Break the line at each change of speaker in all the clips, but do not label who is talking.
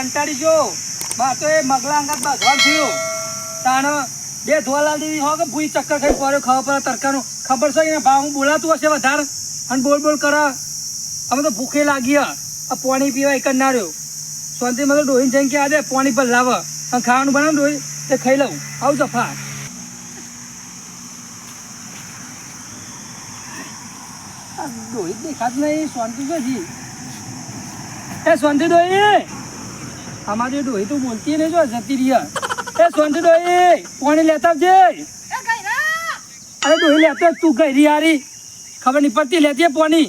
કંટાળી ગયો બા તો એ મગલા અંગત ભગવાન થયો તાણ બે ધોલાલ દેવી હો કે ભૂઈ ચક્કર ખાઈ પડ્યો ખબર પડે તડકાનું ખબર છે ને ભાવ હું બોલાતું હશે વધારે અને બોલ કરે અમે તો ભૂખે લાગી આ પાણી પીવા એક જ ના રહ્યો શાંતિમાં તો ડોહીને જઈને કે આજે પાણી પર લાવે અને ખાવાનું બનાવ ડોહી તે ખાઈ લઉં આવું જફા ડોહી દેખાત નહીં શાંતિ તો જી એ શાંતિ ડોહી અમારી ડોહી તો બોલતી નહીં જો જતી રહ્યા એ શાંતિ ડોહી પાણી લેતા આવજે અરે ડોહી લેતો તું ગઈ હારી ખબર નહીં પડતી લેતી પાણી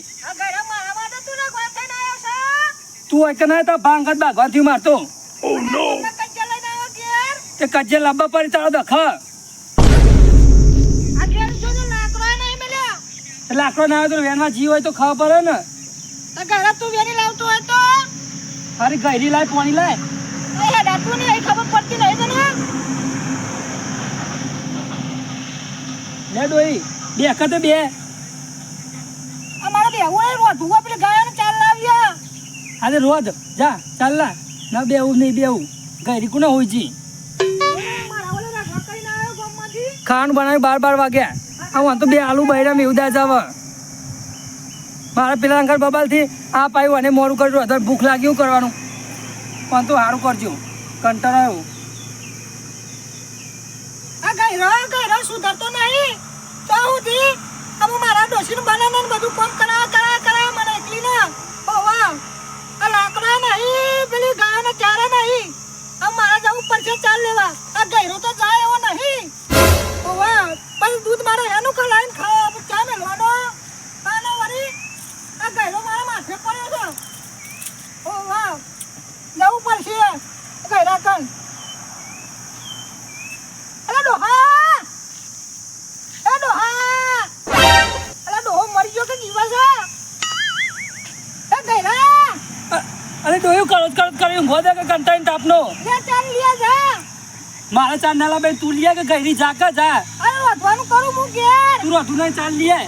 તું એક ના તા ભાંગત ભાગવા થયું મારતો તે કજ્જે લાંબા પડી તારો દખા લાકડો ના આવે તો વેનમાં જી હોય તો ખબર પડે ને
તું વેરી લાવતો હોય તો
અરે ગયરી લાય પાણી લાય
દાતું નહીં ખબર પડતી નહીં તને
લે ડોહી બે કતે બે
અમારે બેવું નહીં રોધું પેલી ગાયોને ચાલ લાવ્યા
આજે રોજ જા ચાલ ના બેવું નહીં બેવું ગયરી કોને હોય જી ખાવાનું બનાવ્યું 12 વાગ્યા આવું તો બે આલુ બૈરા મેવદા જાવ મારા પેલા અંકલ બબાલથી આ પાયું અને મોડું કરજો અત્યારે ભૂખ લાગી એવું કરવાનું પણ તો સારું કરજો કંટાળો આવ્યો
આ ગયરો સુધરતો નહીં તો સુધી અમે મારા ડોશીનું બનાને બધું કામ કરા મને એકલી ના ઓવા આ લાકડા નહીં પેલી ગાયોને ચારે નહીં આ મારા જવું પડશે ચાલ લેવા આ ગયરો તો જાય એવો નહીં ઓવા પણ દૂધ મારે એનું ખલાઈને ખાવા ચા મેલવાનો આનો વરી આ ગયરો મારા માથે પડ્યો છે ઓવા જવું પડશે ગયરા કન અલા ડોહા અલા ડોહો મરી ગયો કે જીવા છે એ ગયરા
અરે ડોયું કર્યું ગોદે કે કંટાઈને તાપનો
લે ચાલ લિયા જા
મારા ચાર નાલા બેન તું લીયા કે ગયરી જા જા
અરે વધવાનું કરું હું ઘેર
તું રોધું નહીં ચાલ લીએ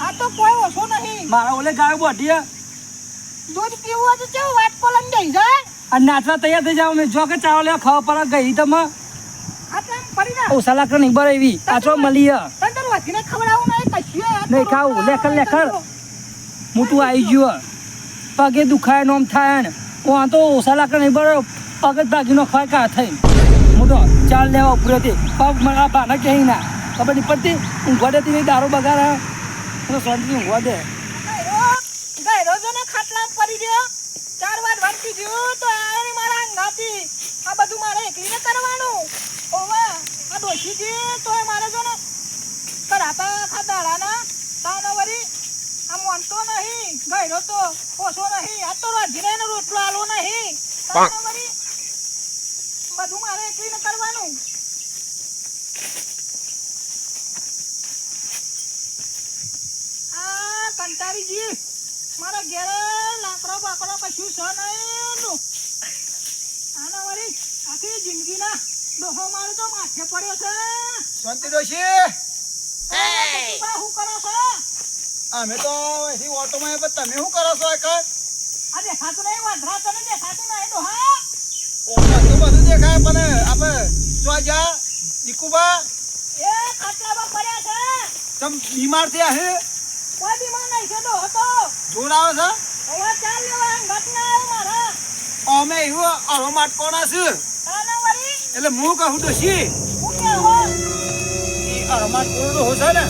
આ તો કોઈ ઓછો નહીં
મારા ઓલે ગાયો બોઢીએ
દૂધ પીવું હોય તો કેવું વાત કોલમ દઈ જાય
અને નાચવા તૈયાર થઈ જાવ મેં જો કે ચાવ લે ખાવા પડે ગઈ તમે
આટલા પડી જા
ઓસા લાકડા નહીં બર એવી આચો મળી
તને તો વધીને ખવડાવું નહીં કશું
નહીં ખાવું લેકર મોટું આવી ગયું પગે દુખાય નોમ થાય ને ઓ આ તો ઓસા લાકડા નહીં બર પગ જ ભાગીનો ખવાય કા થઈ મોટો ચાલ લેવા ઉપરેથી પગ મારા બાના કહી ના ખબર નહીં પડતી ઊંઘવા દેતી નહીં દારૂ બગાડે તો શાંતિ ઊંઘવા દે
ગયરો જો ને ખાટલામાં પડી ગયો 4 વાર વાંચી ગયો તો આની મારા અંગાતી આ બધું મારે એકલીને કરવાનું ઓવા આ ડોશી જે તોય મારે જો ને કરાપા ખાડાના તાનો વરી આ મોનતો નહીં ગયરો તો ઓછો નહીં આ તો રાજીને રોટલો આલો નહીં તાનો વરી બધું મારે એકલીને કરવાનું આ કંટારીજી મારા ઘેર લાકડો બાકડો કશું છે નહીં આના વળી આખી જિંદગીના ડોહો મારો તો માથે પડ્યો છે
શાંતિ ડોશી
શું કરો છો
અમે તો એથી ઓટોમાં આવ્યા, તમે શું કરો છો એકર
આ દેખાતું નહીં વાંધરા તને દેખાતું નહીં ડોહા
બધું દેખાય પણ આપણે જો જા દીકુબા
એ ખાટલામાં પડ્યા છે
તમ બીમાર થયા હે
કોઈ બીમાર નહીં છે ડોહો તો
જોર આવે છે
હવે ચાલ લેવા ઘટના આવ્યો મારા
અમે એવું અરો માટકોના છે
આના વળી
એટલે હું કહું ડોશી
હું કે હો
એ અરો માટકોનો હો છે ને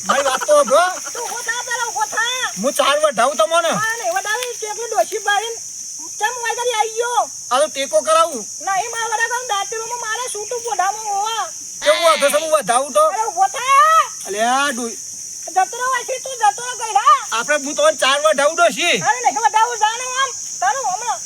મારી વાત તો બ્રો
તું હોતા પેલો હોતા
હું 4 વઢાવું તમને
આ ને વડાવી કેટલી ડોશી બારીન ચમ વાયદારી આવી ગયો
આ તો ટેકો કરાવું
નહીં માર વડા ગામ દાતીરોમાં મારે સૂટું પોઢામાં હોવા
કેવું હતો સમ વધાવું તો
અરે હોતા
અલ્યા ડોઈ
જતરો વાસી તું જતરો ગઈડા
આપણે હું તો 4 વઢાવું ડોશી
અરે નહીં વડાવું જાનો આમ તારું હમણાં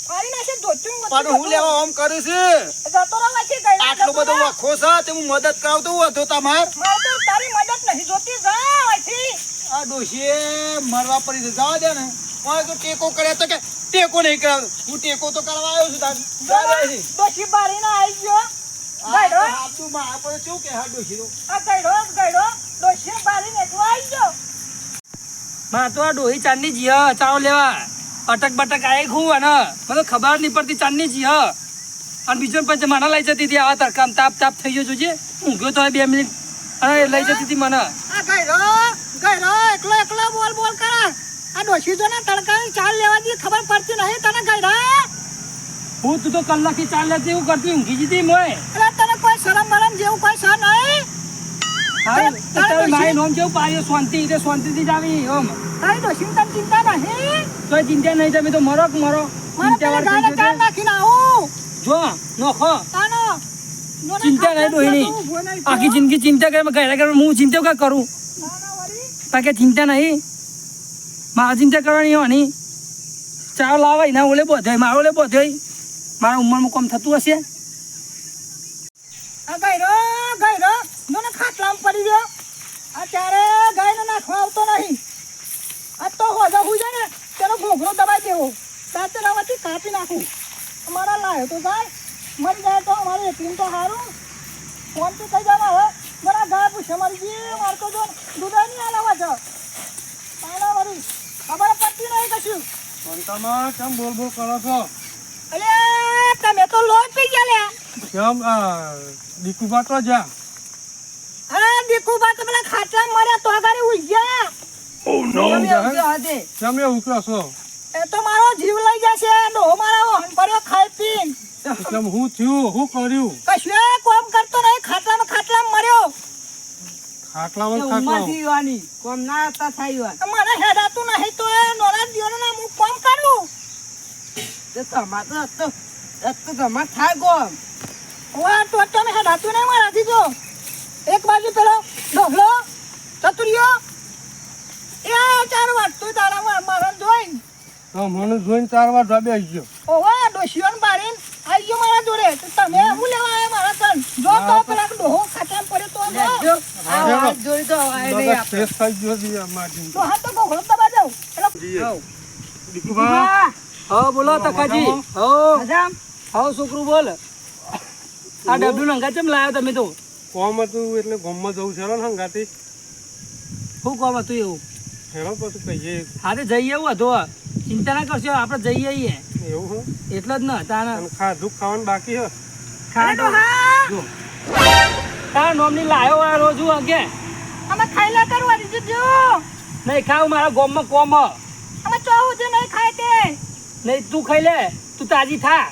ફાડી નાખે ધોચું
પણ હું લેવા આમ કરું છું
જતરો વાસી ગઈડા
આટલો બધો વખો છે તે હું મદદ કરાવતો હતો તમાર
મારે તો તારી મદદ નહીં જોતી જા વાસી
આ ડોશીએ મરવા પડી જવા દે ને કોઈ તો ટેકો કરે તો કે ટેકો નહીં કરાવ હું ટેકો તો કરવા આવ્યો છું તાર
ડોશી બારી ના આવી ગયો ગઈડો
તું માં આપણે શું કે હા ડોશી તો
આ ગઈડો ડોશી બારી ને તું આવી ગયો
માં તો આ ડોહી ચાંદની જીયા ચાવ લેવા અટક બટક આઈ ખું અને મને ખબર નહીં પડતી ચાંદની જી હ અને બીજો પંચ મને લઈ જતી હતી આવા તડકામ તાપ તાપ થઈ ગયો જોજે ઊંઘ્યો તો 2 મિનિટ અને લઈ જતી હતી મને
આ ગયરો એકલો બોલ કરા આ ડોશી જો ને તડકાની ચાલ લેવા દી ખબર પડતી નહીં તને ગયરા
હું તું તો કલાકથી ચાલ લેતી એવું કરતી ઊંઘી જતી મોય
એટલે તને કોઈ શરમ બરમ જેવું કોઈ છે નહીં
તારે મારે નોમ જેવું પાડ્યો શાંતિથી જ આવી ઓમ
તારી ડોશી તને ચિંતા નહીં
તોય ચિંતા નહીં તમે તો મરો કે મરો
મારે પેલા ગાયને ચાલ નાખીને આવું
જો નોખો
તાનો
ચિંતા નહીં ડોહીની આખી જિંદગી ચિંતા કરે ગયા કરે હું ચિંતા કા કરું તાકે ચિંતા નહીં મારે ચિંતા કરવાની હોવાની ચાવ લાવાય ના ઓલે બધે મારો ઓલે બધે મારા ઉંમરમાં કોમ થતું હશે
આ ગયરો મને ખાટલામાં પડી ગયો આ ચારે ગાયને નાખવા આવતો નહીં આ તો હોજા હુજે ને તેનો ઘોઘરો દબાઈ દેવો સાથે રવાથી કાપી નાખું અમારા લાયો તો જાય મરી જાય તો અમારે એકલીમ તો સારું ફોન તો થઈ જાય હવે મારા ગાય પૂછે મરી ગઈ મારતો જો દૂધ નહીં આલાવા છે તાના વળી ખબર પડતી નહીં કશું
સંતામાં કેમ બોલ કરો છો
અલે તમે તો લોટ પી ગયા લે
કેમ દીકુ બાટો જા
અરે દીકુ બા તો પેલા ખાટલા મર્યા તો આગળ ઉજ્યા
કેમ એવું કહો છો
એ તો મારો જીવ લઈ જશે ડોહો મારા હંપર્યો ખાઈ પીન
કેમ હું થયું હું કર્યું
કશું કોમ કરતો નહીં ખાટલામાં મર્યો
ખાટલામાં
મને હેડાતું નહીં તો એ નોરા દિયોનો ના હું કોમ કરું ઓવા તો તમે હેડાતું નહીં મારાથી જો એક બાજુ પેલો ઢોકલો ચતુરિયો એ ચાર વાટતું તારા મારા જોઈ
મને જોઈને 4 વાર ઢાબે આવી ગયો
ઓવા ડોશીઓન બારીન આવી ગયો મારા જોડે તો તમે હું લેવા આવ્યા મારા તન જો તો પેલા ડોહો ખાટામ પડ્યો તો
ટેસ્ટ થઈ ગયો છે માટી
તો હાથ તો ઘોડો દબા જાવ
દીકુભા
હા બોલો તકાજી હા છોકરું બોલ આ ડબલું નંગા ચમ લાવ્યો તમે તો
કોમ હતું એટલે ગામમાં જવું છે ને હંગાતી
શું કોમ હતું એવું
હેરો પછી કહીએ
હા તો જઈએ એવું હતું ચિંતા ના કરશો આપણે જઈએ આવીએ
એવું હે
એટલે જ ને તાના
ખાધું ખાવાનું બાકી હે
ખાધું જો તારા નોમની લાયો આ રોજ હું અંગે
અમે ખાઈ લે કરવાની જીજો
નહીં ખાવ મારા ગોમમાં કોમ
અમે ચાહું જે નહીં ખાય તે
નહીં તું ખાઈ લે તું તાજી થા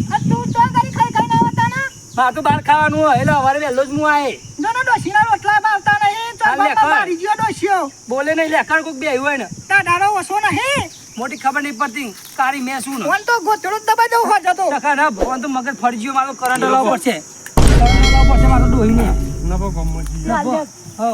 આ તું તો કરી ખાઈ ના આવતા ના
હા તો બહાર ખાવાનું હોય એટલે અવારે વહેલો જ હું આય
જો ને ડોશીના રોટલા ભાવતા નહીં તો બાપા મારી ગયો ડોશીઓ
બોલે નહીં લેખણ કોક બે આવ્યું હોય ને
તા ડારો વસો નહીં
મોટી ખબર નહીં પડતી કારી મેં શું ને
ફોન તો ગોતડો દબા દઉં હો જતો
ટકા ના ભગવાન તો મગજ ફરી ગયો મારો કરંટ લાવવો પડશે કરંટ લાવવો પડશે મારો ડોહીને
નવો ગામમાં જઈએ
હો